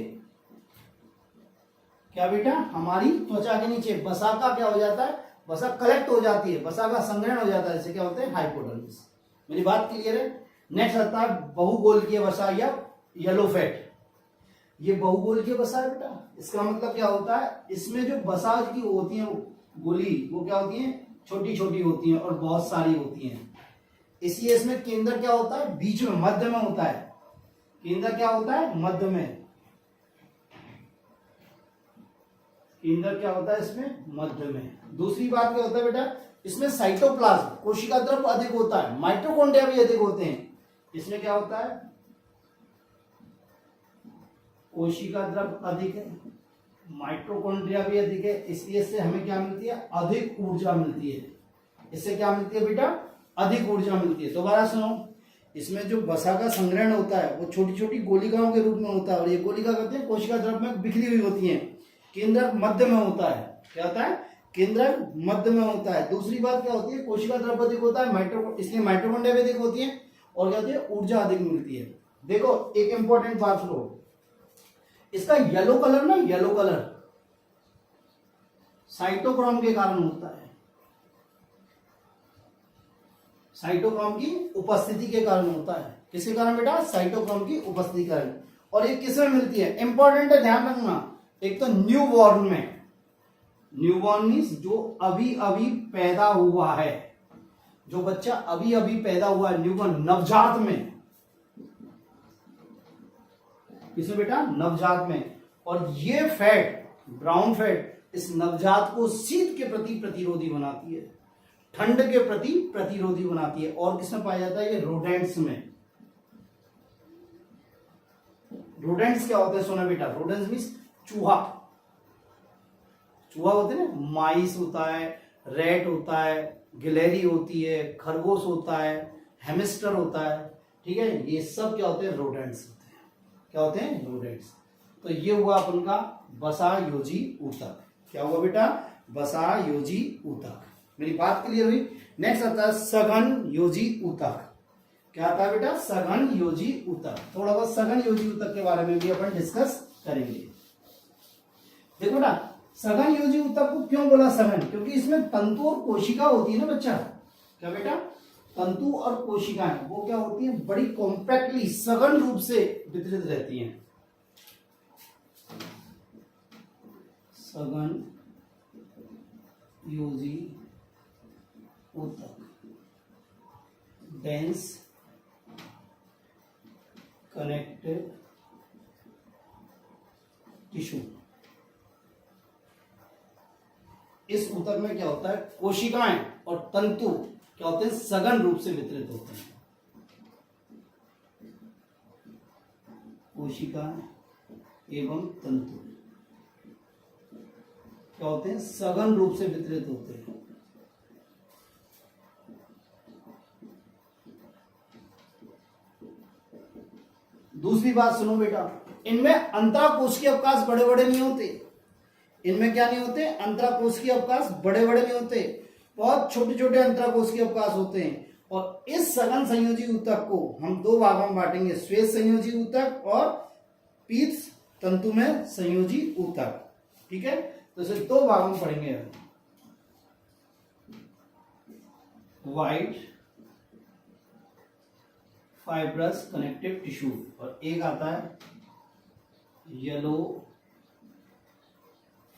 क्या बेटा? हमारी त्वचा के नीचे वसा का क्या हो जाता है? वसा कलेक्ट हो जाती है, वसा का संग्रहण हो जाता है, इसे क्या होते हैं? हाइपोडर्मिस। मेरी बात क्लियर है? नेक्स्ट आता है बहुगोलकीय वसा या येलो फैट। ये बहुगोलकीय वसा है बेटा। इसका मतलब क्या होता है? इसमें जो वसा की होती है गोली, वो क्या होती है? छोटी छोटी होती है और बहुत सारी होती हैं। इसलिए इसमें केंद्र क्या होता है? बीच में, मध्य में होता है। केंद्र क्या होता है? मध्य में। केंद्र क्या होता है इसमें? मध्य में। दूसरी बात क्या होता है बेटा? इसमें साइटोप्लाज्म, कोशिका द्रव्य अधिक होता है, माइटोकॉन्ड्रिया भी अधिक होते हैं। इसमें क्या होता है? कोशिका द्रव्य अधिक है, माइटोकॉन्ड्रिया भी अधिक है, इसलिए इससे हमें क्या मिलती है? अधिक ऊर्जा मिलती है। इससे क्या मिलती है बेटा? अधिक ऊर्जा मिलती है। दोबारा सुनो, इसमें जो वसा का संग्रहण होता है वो छोटी छोटी गोलिकाओं के रूप में होता है, और ये गोलिका कहते हैं कोशिका द्रव्य में बिखरी हुई होती हैं। केंद्र मध्य में होता है। क्या होता है? केंद्र मध्य में होता है। दूसरी बात क्या होती है? कोशिका द्रव्य अधिक होता है, इसलिए माइटोकॉन्ड्रिया भी अधिक होती है, और क्या होती है? ऊर्जा अधिक मिलती है। देखो एक इंपॉर्टेंट बात सुनो, इसका येलो कलर ना, येलो कलर साइटोक्रोम के कारण होता है, साइटोक्रोम की उपस्थिति के कारण होता है। किसके कारण बेटा? साइटोक्रोम की उपस्थिति के कारण। और ये किसमें मिलती है? इंपॉर्टेंट है, ध्यान रखना। एक तो न्यूबॉर्न में, न्यूबॉर्न मीन्स जो अभी अभी पैदा हुआ है, जो बच्चा अभी अभी पैदा हुआ है, न्यूबॉर्न, नवजात में। किसमें बेटा? नवजात में। और ये फैट, ब्राउन फैट, इस नवजात को शीत के प्रति प्रतिरोधी बनाती है, ठंड के प्रति प्रतिरोधी बनाती है। और किसमें पाया जाता है? ये रोडेंट्स में। रोडेंट्स क्या होते हैं? सुना बेटा, रोडेंट्स मीन्स चूहा। चूहा होते हैं ना, माइस होता है, रैट होता है, गिलहरी होती है, खरगोश होता है, हैमस्टर होता है, ठीक है। ये सब क्या होते हैं? रोडेंट्स होते हैं। क्या होते हैं? रोडेंट्स। तो ये हुआ अपन का वसा योजी ऊतक। क्या हुआ बेटा? वसा योजी ऊतक। मेरी बात क्लियर हुई? नेक्स्ट आता है सघन योजी ऊतक। क्या आता है बेटा? सघन योजी ऊतक। थोड़ा बहुत सघन योजी ऊतक के बारे में भी अपन डिस्कस करेंगे। देखो ना, सघन योजी ऊतक को क्यों बोला सघन? क्योंकि इसमें तंतु और कोशिका होती है ना बच्चा। क्या बेटा? तंतु और कोशिकाएं वो क्या होती है? बड़ी कॉम्पैक्टली, सघन रूप से वितरित रहती हैं। सघन योजी ऊतक, डेंस कनेक्टिव टिश्यू। इस ऊतक में क्या होता है, कोशिकाएं और तंतु क्या होते हैं, सघन रूप से वितरित होते हैं। कोशिकाएं एवं तंतु क्या होते हैं, सघन रूप से वितरित होते हैं। दूसरी बात सुनो बेटा, इनमें अंतराकोशिकीय अवकाश बड़े बड़े नहीं होते। इनमें क्या नहीं होते, अंतराकोशिकीय अवकाश बड़े बड़े नहीं होते, बहुत छोटे छोटे अंतराकोशिकीय अवकाश होते हैं। और इस सघन संयोजी ऊतक को हम दो भागों में बांटेंगे, श्वेत संयोजी ऊतक और पीत तंतु में संयोजी ऊतक। ठीक है, तो इसे दो भागों में पढ़ेंगे, व्हाइट फाइब्रस कनेक्टिव टिश्यू और एक आता है येलो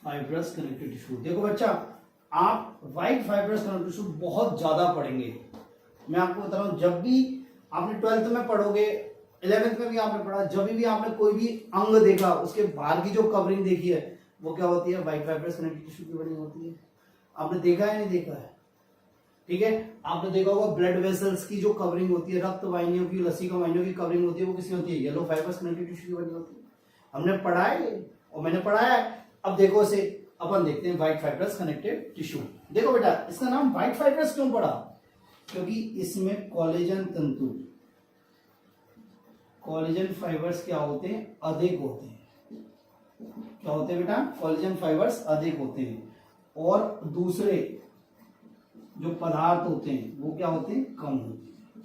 फाइब्रस कनेक्टिव टिश्यू। देखो बच्चा, आप व्हाइट फाइब्रस कनेक्टिव टिश्यू बहुत ज्यादा पढ़ेंगे। मैं आपको बता रहा हूं, जब भी आपने 12th में पढ़ोगे, 11th में भी आपने पढ़ा, जब भी आपने कोई भी अंग देखा उसके बाहर की जो कवरिंग देखी है वो क्या होती है, व्हाइट फाइब्रस कनेक्टिव टिश्यू की बनी होती है। आपने देखा है नहीं देखा है? ठीक है, आपने देखा होगा ब्लड वेसल्स की जो कवरिंग होती है, रक्त वाहिनियों की, लसिका वाहिनियों की कवरिंग होती है, वो किसकी होती है, येलो फाइब्रस कनेक्टिव टिश्यू की बनी होती है। हमने पढ़ा है और मैंने पढ़ाया है। अब देखो इसे अपन देखते हैं, व्हाइट फाइब्रस कनेक्टिव टिश्यू। देखो बेटा, इसका नाम व्हाइट फाइब्रस क्यों पड़ा, क्योंकि इसमें कोलेजन तंतु, कोलेजन फाइबर्स क्या होते हैं, अधिक होते हैं। क्या होते हैं बेटा, कोलेजन फाइबर्स अधिक होते हैं। और दूसरे जो पदार्थ होते हैं वो क्या होते हैं, कम होते हैं।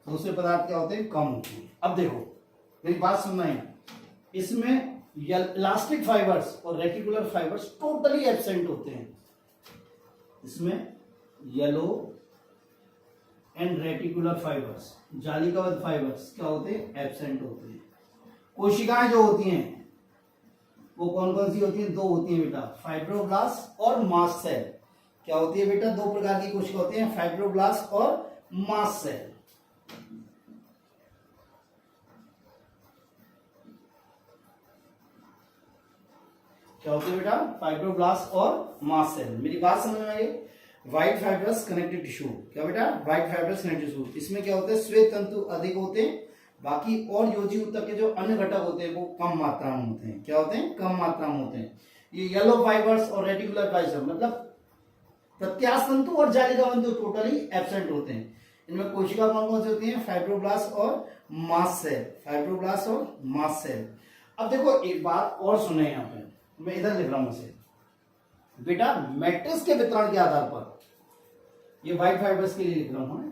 दूसरे पदार्थ क्या होते हैं, कम होते हैं। अब देखो मेरी बात सुनना है, इसमें इलास्टिक फाइबर्स और रेटिकुलर फाइबर्स टोटली एब्सेंट होते हैं। इसमें येलो एंड रेटिकुलर फाइबर्स, जालिकाबद्ध फाइबर्स क्या होते हैं, एब्सेंट होते हैं। कोशिकाएं जो होती हैं वो कौन कौन सी होती हैं, दो होती हैं बेटा, फाइब्रोब्लास्ट और मास्ट सेल। क्या होती है बेटा, दो प्रकार की कोशिका होती हैं, फाइब्रोब्लास्ट और मास्ट सेल। क्या होती है बेटा, फाइब्रोब्लास्ट और मास्ट सेल। मेरी बात समझ में आई? व्हाइट फाइब्रस कनेक्टिव टिश्यू, क्या बेटा, व्हाइट फाइब्रस कनेक्टिव टिश्यू। इसमें क्या होता है, श्वेत तंतु अधिक होते हैं, बाकी और योजी ऊतक के जो अन्य घटक होते हैं वो कम मात्रा में होते हैं। क्या होते हैं, कम मात्रा में होते हैं। ये येलो फाइबर्स और रेटिकुलर फाइबर मतलब प्रत्यास्थ तंतु और जालिका तंतु टोटली एब्सेंट होते हैं। इनमें कोशिका कौन कौन सी होती हैं, फाइब्रोब्लास्ट और मास्ट सेल, फाइब्रोब्लास्ट और मास्ट सेल। अब देखो एक बात और सुने, यहाँ पे मैं इधर लिख रहा हूं इसे बेटा, मैट्रिक्स के वितरण के आधार पर, ये व्हाइट फाइबर्स के लिए लिख रहा हूं,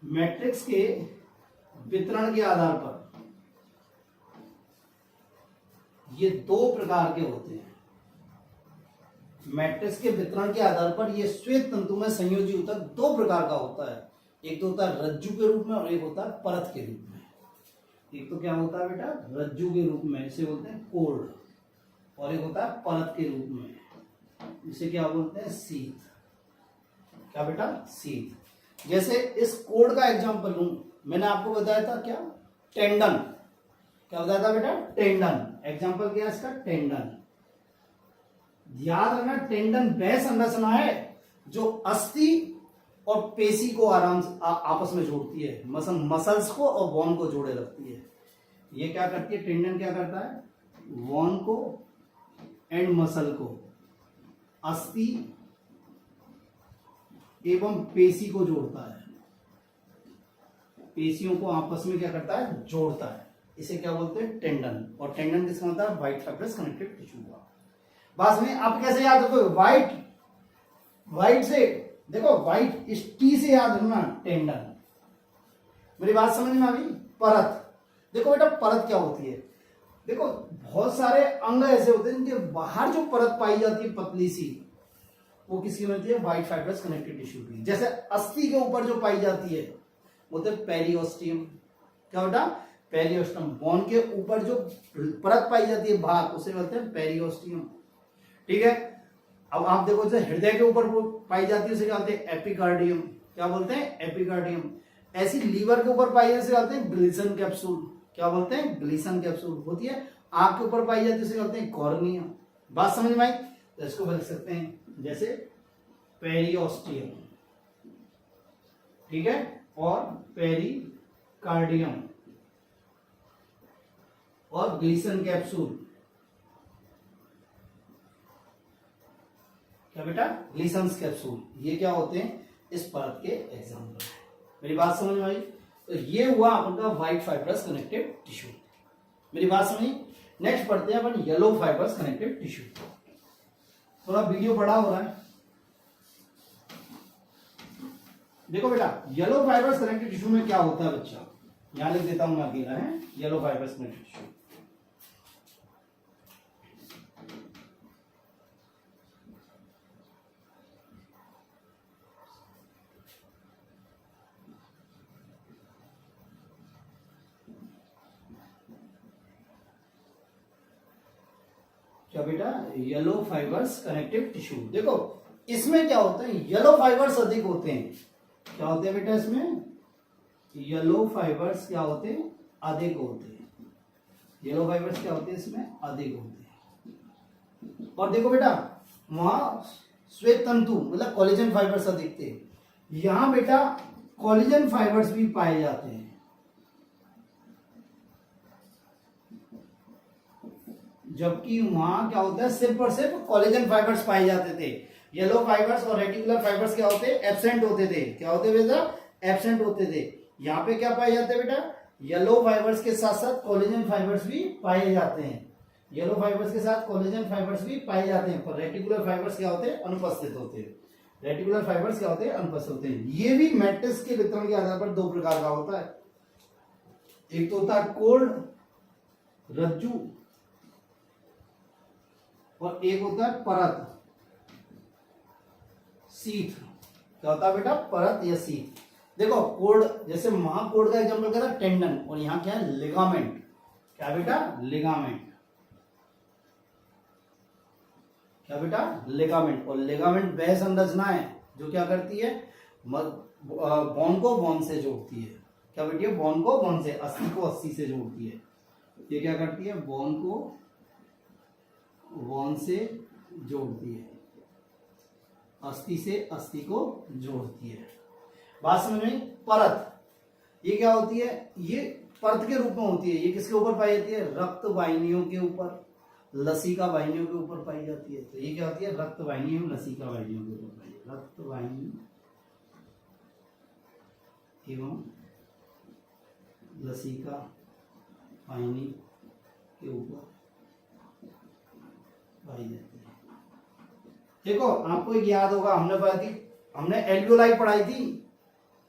मैट्रिक्स के वितरण के आधार पर ये दो प्रकार के होते हैं। मैट्रिक्स के वितरण के आधार पर ये श्वेत तंतु में संयोजी ऊतक दो प्रकार का होता है। एक तो होता है रज्जु के रूप में और एक होता है परत के रूप में। एक तो क्या होता है बेटा, रज्जु के रूप में, इसे बोलते हैं कोर्ड, और एक होता है परत के रूप में, इसे क्या बोलते हैं, सीथ। क्या बेटा, सीथ। जैसे इस कोर्ड का एग्जांपल लूं, मैंने आपको बताया था क्या, टेंडन। क्या बताया था बेटा, टेंडन। एग्जांपल क्या है इसका, टेंडन। ध्यान रखना, टेंडन वह संरचना है जो अस्थि और पेशी को आराम से आपस में जोड़ती है, मसल्स को और बोन को जोड़े रखती है। ये क्या करती है, टेंडन क्या करता है, बोन को एंड मसल को, अस्थि एवं पेशी को जोड़ता है, पेशियों को आपस में क्या करता है, जोड़ता है। इसे क्या बोलते हैं, टेंडन। और टेंडन किसका होता है, व्हाइट फाइब्रस कनेक्टिव टिश्यू का। बात में आप कैसे याद रखोगे, व्हाइट से देखो, व्हाइट इस टी से याद रखना, टेंडन। मेरी बात समझ में आ गई। परत, देखो बेटा परत क्या होती है, देखो बहुत सारे अंग ऐसे होते हैं जिनके बाहर जो परत पाई जाती है पतली सी, वो किसकी बनती है, व्हाइट फाइब्रस कनेक्टिव टिश्यू की। जैसे अस्थि के ऊपर जो पाई जाती है वो तो पेरिओस्टियम। क्या बेटा, पेरिओस्टियम। बोन के ऊपर जो परत पाई जाती है भाग, उसे बोलते हैं पेरिओस्टियम। ठीक है, अब आप देखो जैसे हृदय के ऊपर वो पाई जाती है उसे क्या बोलते हैं, एपिकार्डियम। क्या बोलते हैं, एपिकार्डियम। ऐसी लीवर के ऊपर पाई जाती है, बोलते हैं ग्लिसन कैप्सूल। क्या बोलते हैं? ग्लिसन कैप्सूल होती है। आंख के ऊपर पाई जाती है, उसे बोलते हैं कॉर्निया। बात समझ में आई? तो इसको बोल सकते हैं जैसे पेरियोस्टियम, ठीक है, और पेरिकार्डियम और ग्लिसन कैप्सूल। क्या बेटा? Glisten capsule. ये क्या होते हैं? इस परत के एग्जाम्पल है। मेरी बात समझ में आई? तो ये हुआ आपका व्हाइट फाइब्रस कनेक्टिव टिश्यू। मेरी बात समझी? नेक्स्ट पढ़ते हैं अपन येलो फाइब्रस कनेक्टिव टिश्यू। थोड़ा वीडियो बड़ा हो रहा है, देखो बेटा। येलो फाइब्रस कनेक्टिव टिश्यू में क्या होता है बच्चा? यहां लिख देता हूं मैं अकेला है, येलो फाइब्रस कनेक्टिव टिश्यू। क्या बेटा? Yellow fibres connective tissue. देखो इसमें क्या होता है, येलो फाइबर्स अधिक होते हैं। क्या होते हैं बेटा? इसमें येलो फाइबर्स क्या होते हैं? अधिक होते हैं। येलो फाइबर्स क्या होते हैं? इसमें अधिक होते हैं। और देखो बेटा, वहां श्वेत तंतु मतलब कोलेजन फाइबर्स अधिक थे, यहां बेटा कोलेजन फाइबर्स भी पाए जाते हैं। जबकि वहां क्या होता है? सिर्फ और सिर्फ कोलेजन फाइबर्स पाए जाते थे। येलो फाइबर्स और रेटिकुलर फाइबर्स क्या होते? एब्सेंट होते थे। क्या होते बेटा? एब्सेंट होते थे। यहाँ पे क्या पाए जाते हैं बेटा? येलो फाइबर्स के साथ साथ कोलेजन फाइबर्स भी पाए जाते हैं। येलो फाइबर्स के साथ कोलेजन फाइबर्स भी पाए जाते हैं, पर रेटिकुलर फाइबर्स क्या होते हैं? अनुपस्थित होते हैं। रेटिकुलर फाइबर्स क्या होते हैं? अनुपस्थित होते हैं। ये भी मैट्रिक्स के वितरण के आधार पर दो प्रकार का होता है। एक तो होता है कोल्ड रज्जु और एक होता है परत सीथ। क्या होता है बेटा? परत या सीथ। देखो कोड, जैसे महाकोड का एग्जांपल क्या था? टेंडन। और यहां क्या है? लिगामेंट। क्या बेटा? लिगामेंट। क्या बेटा? लिगामेंट। और लिगामेंट वह संरचना है जो क्या करती है? बोन को बोन से जोड़ती है। क्या बेटी? बोन को बोन से, अस्थि को अस्थि से जोड़ती है। ये क्या करती है? बोन को बोन से जोड़ती है, अस्थि से अस्थि को जोड़ती है। बात समझ में? परत ये क्या होती है? ये परत के रूप में होती है। ये किसके ऊपर पाई जाती है? रक्त वाहिनियों के ऊपर, लसिका वाहिनियों के ऊपर पाई जाती है। तो ये क्या होती है? रक्त वाहिनी एवं लसिका वाहिनियों के ऊपर पाई जाती है। रक्त वाहिनी एवं लसिका वाहिनी के ऊपर पाई जाती है। देखो आपको एक याद होगा, हमने एल्वियोलाई पढ़ाई थी,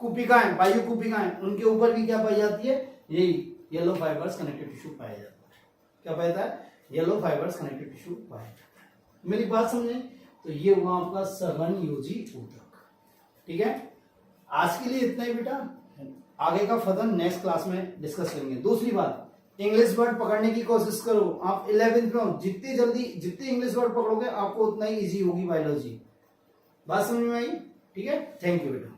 कुपिकाएं, वायु कुपिकाएं, उनके ऊपर भी क्या पाई जाती है? यही येलो फाइबर्स कनेक्टिव टिश्यू पाया जाता है। क्या पाया जाता है? येलो फाइबर्स कनेक्टिव टिश्यू पाया जाता है। मेरी बात समझे? तो ये हुआ आपका सरवन योजी ऊतक। ठीक है, आज के लिए इतना ही बेटा। आगे का फर्दर नेक्स्ट क्लास में डिस्कस करेंगे। दूसरी बात, इंग्लिश वर्ड पकड़ने की कोशिश करो। आप 11th में हो, जितने इंग्लिश वर्ड पकड़ोगे आपको उतना ही इजी होगी बायोलॉजी। बात समझ में आई? ठीक है, थैंक यू बेटा।